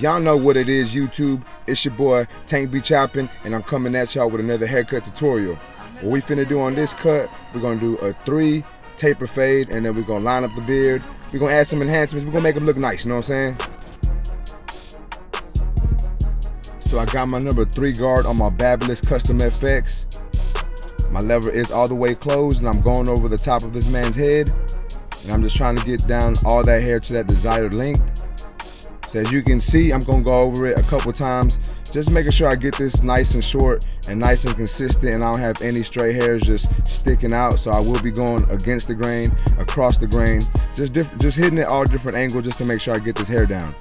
Y'all know what it is, YouTube. It's your boy Tank Be Chopping, and I'm coming at y'all with another haircut tutorial. What we finna do on this cut, we're gonna do a 3 taper fade, and then we're gonna line up the beard. We're gonna add some enhancements. We're gonna make them look nice, you know what I'm saying? So I got my number 3 guard on my Babyliss Custom FX. My lever is all the way closed, and I'm going over the top of this man's head. And I'm just trying to get down all that hair to that desired length. So as you can see, I'm gonna go over it a couple times, just making sure I get this nice and short and nice and consistent, and I don't have any stray hairs just sticking out. So I will be going against the grain, across the grain, just hitting it all different angles just to make sure I get this hair down.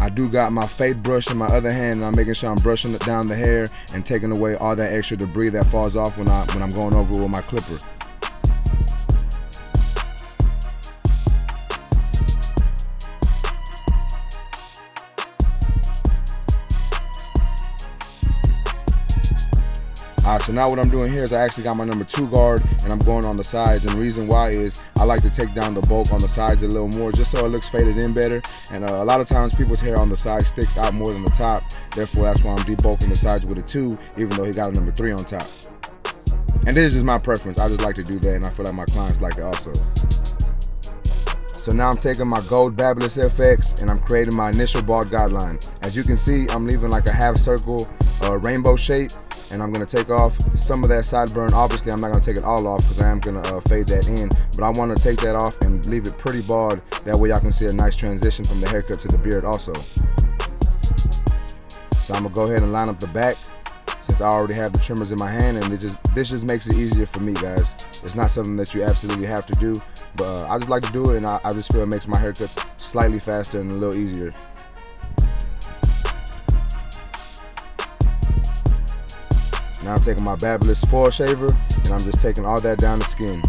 I do got my fade brush in my other hand, and I'm making sure I'm brushing it down the hair and taking away all that extra debris that falls off when I'm going over with my clipper. Alright, so now what I'm doing here is I actually got my number 2 guard, and I'm going on the sides, and the reason why is I like to take down the bulk on the sides a little more just so it looks faded in better. And a lot of times people's hair on the side sticks out more than the top, therefore that's why I'm debulking the sides with a 2, even though he got a number 3 on top. And this is just my preference. I just like to do that, and I feel like my clients like it also. So now I'm taking my gold Babyliss FX, and I'm creating my initial bald guideline. As you can see, I'm leaving like a half circle rainbow shape, and I'm gonna take off some of that sideburn. Obviously I'm not gonna take it all off because I am gonna fade that in, but I want to take that off and leave it pretty bald. That way y'all can see a nice transition from the haircut to the beard also. So I'm gonna go ahead and line up the back, since I already have the trimmers in my hand, and this just makes it easier for me, guys. It's not something that you absolutely have to do, but I just like to do it, and I just feel it makes my haircut slightly faster and a little easier. Now I'm taking my Babyliss foil shaver, and I'm just taking all that down the skin.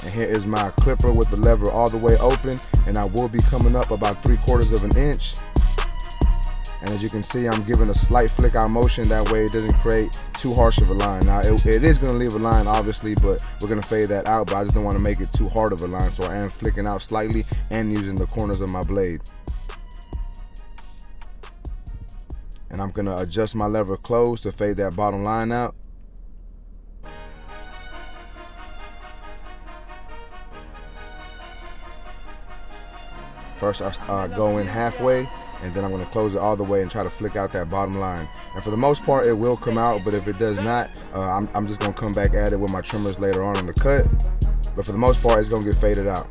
And here is my clipper with the lever all the way open, and I will be coming up about 3/4 of an inch. And as you can see, I'm giving a slight flick out motion, that way it doesn't create too harsh of a line. Now it is going to leave a line obviously, but we're going to fade that out, but I just don't want to make it too hard of a line, so I am flicking out slightly and using the corners of my blade. And I'm going to adjust my lever close to fade that bottom line out. First I go in halfway, and then I'm going to close it all the way and try to flick out that bottom line. And for the most part it will come out, but if it does not, I'm just going to come back at it with my trimmers later on in the cut. But for the most part it's going to get faded out.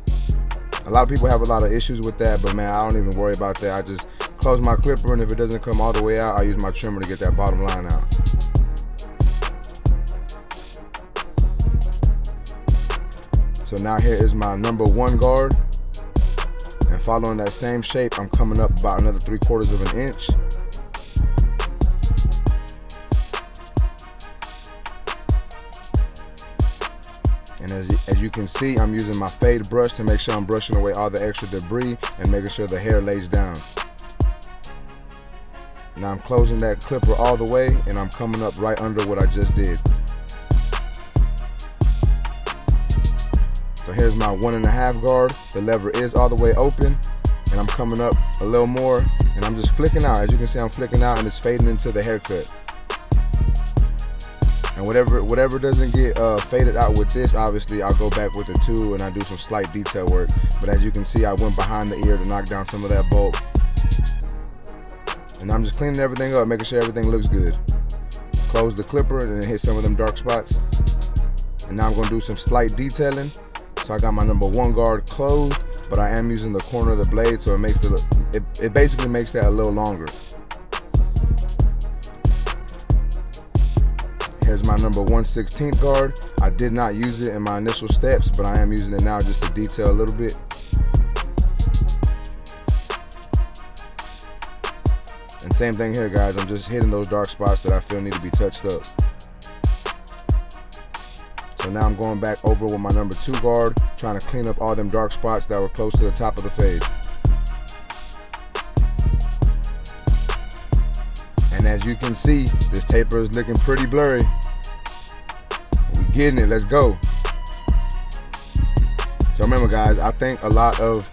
A lot of people have a lot of issues with that, but man, I don't even worry about that. I just close my clipper, and if it doesn't come all the way out, I use my trimmer to get that bottom line out. So now here is my number 1 guard. And following that same shape, I'm coming up about another 3/4 of an inch. And as you can see, I'm using my fade brush to make sure I'm brushing away all the extra debris and making sure the hair lays down. Now I'm closing that clipper all the way, and I'm coming up right under what I just did. So here's my 1.5 guard. The lever is all the way open, and I'm coming up a little more, and I'm just flicking out. As you can see, I'm flicking out, and it's fading into the haircut. And whatever doesn't get faded out with this, obviously I'll go back with the 2 and I do some slight detail work. But as you can see, I went behind the ear to knock down some of that bulk. And I'm just cleaning everything up, making sure everything looks good. Close the clipper and then hit some of them dark spots. And now I'm gonna do some slight detailing. So I got my number 1 guard closed, but I am using the corner of the blade, so it basically makes that a little longer. Here's my number 1/16 guard. I did not use it in my initial steps, but I am using it now just to detail a little bit. And same thing here, guys. I'm just hitting those dark spots that I feel need to be touched up. So now I'm going back over with my number 2 guard, trying to clean up all them dark spots that were close to the top of the fade. And And as you can see, this taper is looking pretty blurry. We getting it, let's go. So remember guys, I think a lot of,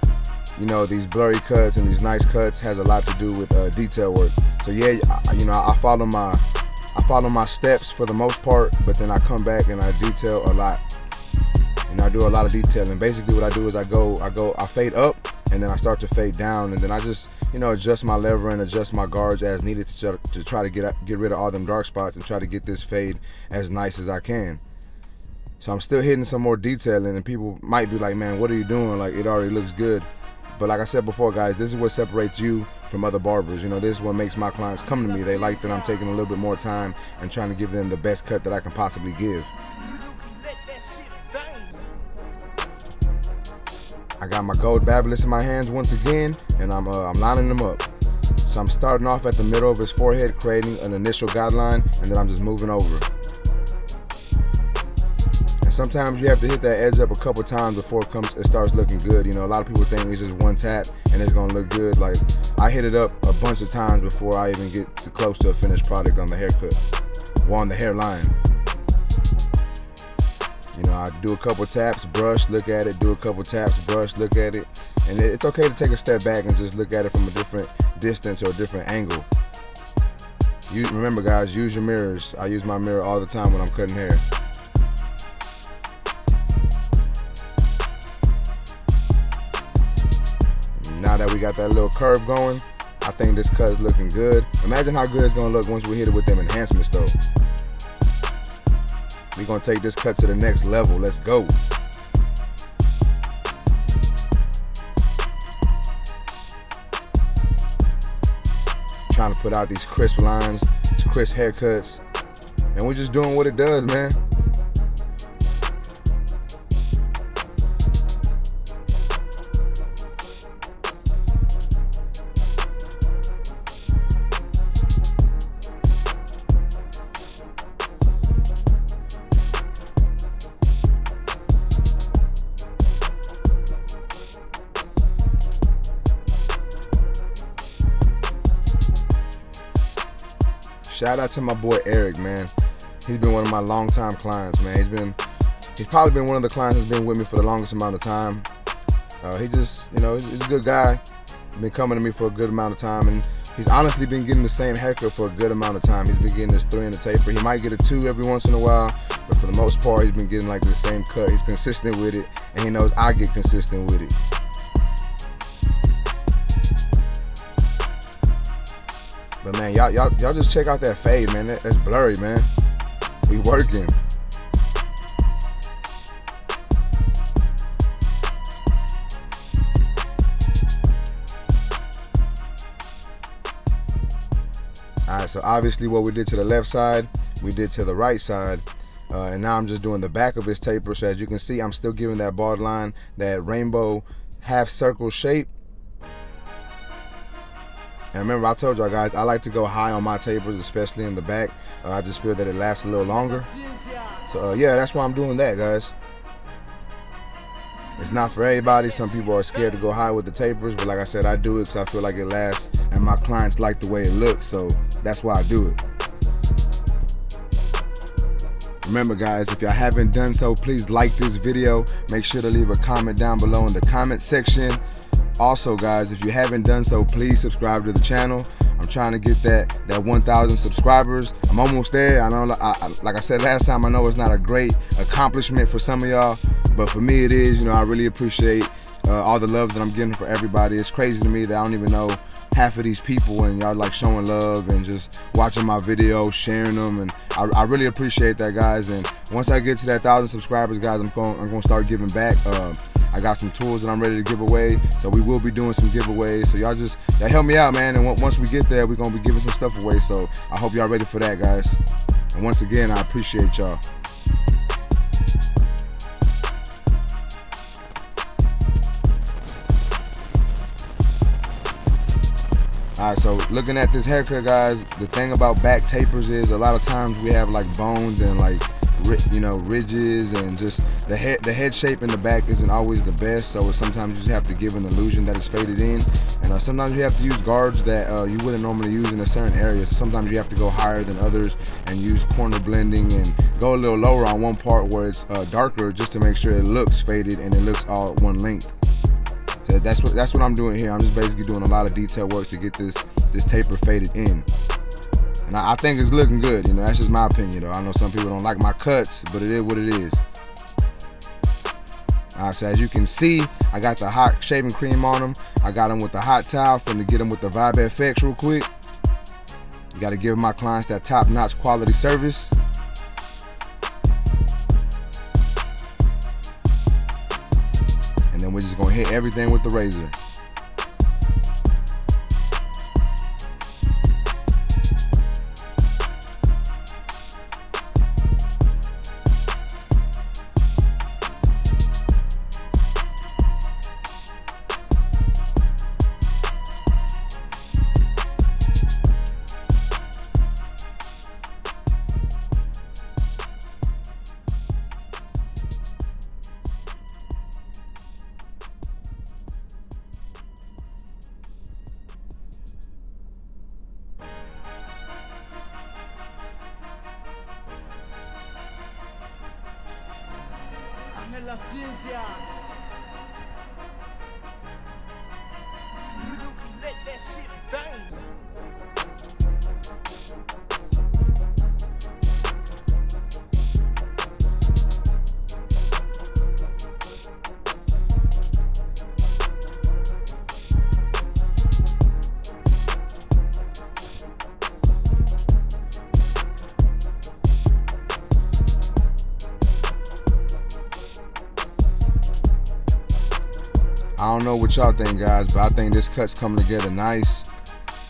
you know, these blurry cuts and these nice cuts has a lot to do with detail work. So yeah, you know, I follow my steps for the most part, but then I come back and I detail a lot. And I do a lot of detailing. Basically what I do is I fade up and then I start to fade down, and then I just, you know, adjust my lever and adjust my guards as needed to try to get rid of all them dark spots and try to get this fade as nice as I can. So I'm still hitting some more detailing, and people might be like, man, what are you doing? Like, it already looks good. But like I said before guys, this is what separates you from other barbers. You know, this is what makes my clients come to me. They like that I'm taking a little bit more time and trying to give them the best cut that I can possibly give. I got my gold Babyliss in my hands once again, and I'm lining them up. So I'm starting off at the middle of his forehead, creating an initial guideline, and then I'm just moving over. And sometimes you have to hit that edge up a couple times before it starts looking good. You know, a lot of people think it's just one tap and it's gonna look good. Like, I hit it up a bunch of times before I even get too close to a finished product on the haircut, or on the hairline. You know, I do a couple taps, brush, look at it, do a couple taps, brush, look at it. And it's okay to take a step back and just look at it from a different distance or a different angle. Remember guys, use your mirrors. I use my mirror all the time when I'm cutting hair. Now that we got that little curve going, I think this cut is looking good. Imagine how good it's gonna look once we hit it with them enhancements though. We're gonna take this cut to the next level. Let's go. Trying to put out these crisp lines, crisp haircuts, and we're just doing what it does, man. Shout out to my boy Eric, man. He's been one of my longtime clients, man. He's probably been one of the clients that's been with me for the longest amount of time. He just, you know, he's a good guy. Been coming to me for a good amount of time, and he's honestly been getting the same haircut for a good amount of time. He's been getting this 3 in the taper. He might get a 2 every once in a while, but for the most part, he's been getting like the same cut. He's consistent with it, and he knows I get consistent with it. But man, y'all just check out that fade, man. That's blurry, man. We working. Alright, so obviously what we did to the left side, we did to the right side. And now I'm just doing the back of his taper. So as you can see, I'm still giving that bald line, that rainbow half circle shape. And remember, I told y'all guys, I like to go high on my tapers, especially in the back. I just feel that it lasts a little longer. So yeah, that's why I'm doing that, guys. It's not for everybody. Some people are scared to go high with the tapers, but like I said, I do it because I feel like it lasts, and my clients like the way it looks, so that's why I do it. Remember guys, if y'all haven't done so, please like this video. Make sure to leave a comment down below in the comment section. Also guys, if you haven't done so, please subscribe to the channel. I'm trying to get that 1,000 subscribers. I'm almost there. I know, like I said last time, I know it's not a great accomplishment for some of y'all, but for me it is. You know, I really appreciate all the love that I'm getting for everybody. It's crazy to me that I don't even know half of these people, and y'all like showing love and just watching my videos, sharing them, and I really appreciate that, guys. And once I get to that 1,000 subscribers, guys, I'm gonna start giving back. I got some tools that I'm ready to give away, so we will be doing some giveaways. So y'all help me out, man. And once we get there, we're gonna be giving some stuff away. So I hope y'all ready for that, guys. And once again, I appreciate y'all. Alright, so looking at this haircut, guys, the thing about back tapers is a lot of times we have like bones and like, you know, ridges and just the head shape in the back isn't always the best, so sometimes you just have to give an illusion that it's faded in. And sometimes you have to use guards that you wouldn't normally use in a certain area. So sometimes you have to go higher than others and use corner blending and go a little lower on one part where it's darker, just to make sure it looks faded and it looks all at one length. So that's what I'm doing here. I'm just basically doing a lot of detail work to get this taper faded in. And I think it's looking good, you know, that's just my opinion though. I know some people don't like my cuts, but it is what it is. Alright, so as you can see, I got the hot shaving cream on them. I got them with the hot towel, finna get them with the Vibe FX real quick. You gotta give my clients that top-notch quality service. And then we're just gonna hit everything with the razor. La ciencia. Let that shit bang. I don't know what y'all think, guys, but I think this cut's coming together nice.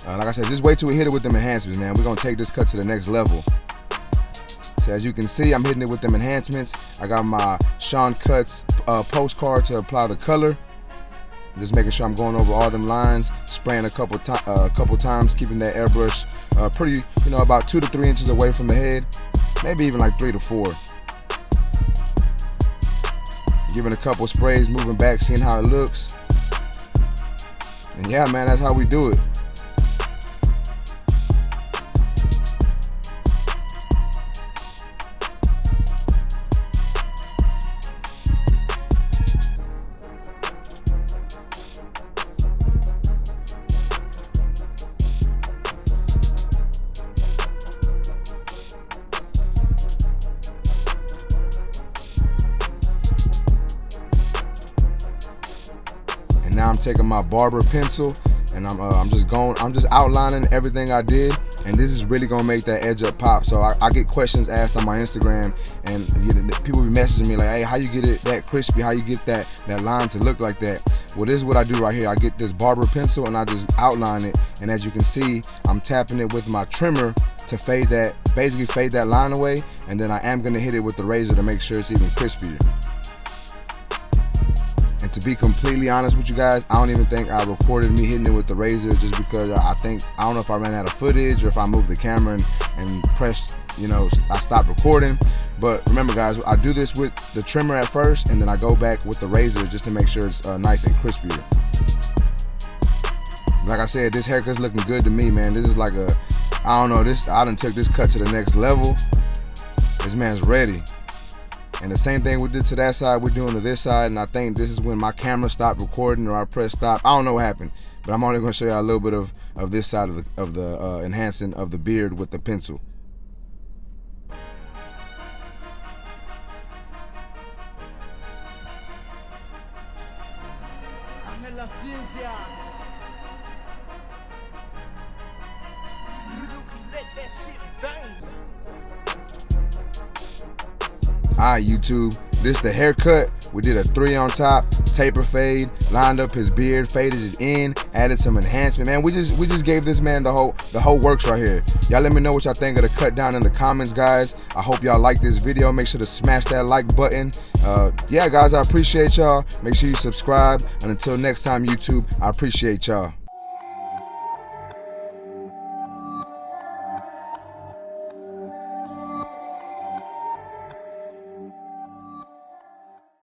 Like I said, just wait till we hit it with them enhancements, man. We're gonna take this cut to the next level. So as you can see, I'm hitting it with them enhancements. I got my Sean Cuts postcard to apply the color. Just making sure I'm going over all them lines, spraying a couple times, keeping that airbrush pretty, you know, about 2 to 3 inches away from the head, maybe even like 3 to 4. Giving a couple sprays, moving back, seeing how it looks. And yeah, man, that's how we do it. Now I'm taking my barber pencil and I'm just outlining everything I did, and this is really gonna make that edge up pop. So I get questions asked on my Instagram, and people be messaging me like, hey, how you get it that crispy? How you get that line to look like that? Well, this is what I do right here. I get this barber pencil and I just outline it, and as you can see, I'm tapping it with my trimmer to fade that line away, and then I am gonna hit it with the razor to make sure it's even crispier. And to be completely honest with you guys, I don't even think I recorded me hitting it with the razor, just because I don't know if I ran out of footage or if I moved the camera and pressed, you know, I stopped recording. But remember guys, I do this with the trimmer at first, and then I go back with the razor just to make sure it's nice and crispier. Like I said, this haircut's looking good to me, man. This is like I done took this cut to the next level. This man's ready. And the same thing we did to that side, we're doing to this side, and I think this is when my camera stopped recording or I pressed stop. I don't know what happened, but I'm only going to show you a little bit of this side of the enhancing of the beard with the pencil. La ciencia. Let that shit bang. Alright YouTube, this the haircut. We did a 3 on top, taper fade, lined up his beard, faded it in, added some enhancement. Man, we just gave this man the whole works right here. Y'all let me know what y'all think of the cut down in the comments, guys. I hope y'all like this video. Make sure to smash that like button. Yeah guys, I appreciate y'all. Make sure you subscribe, and until next time YouTube, I appreciate y'all.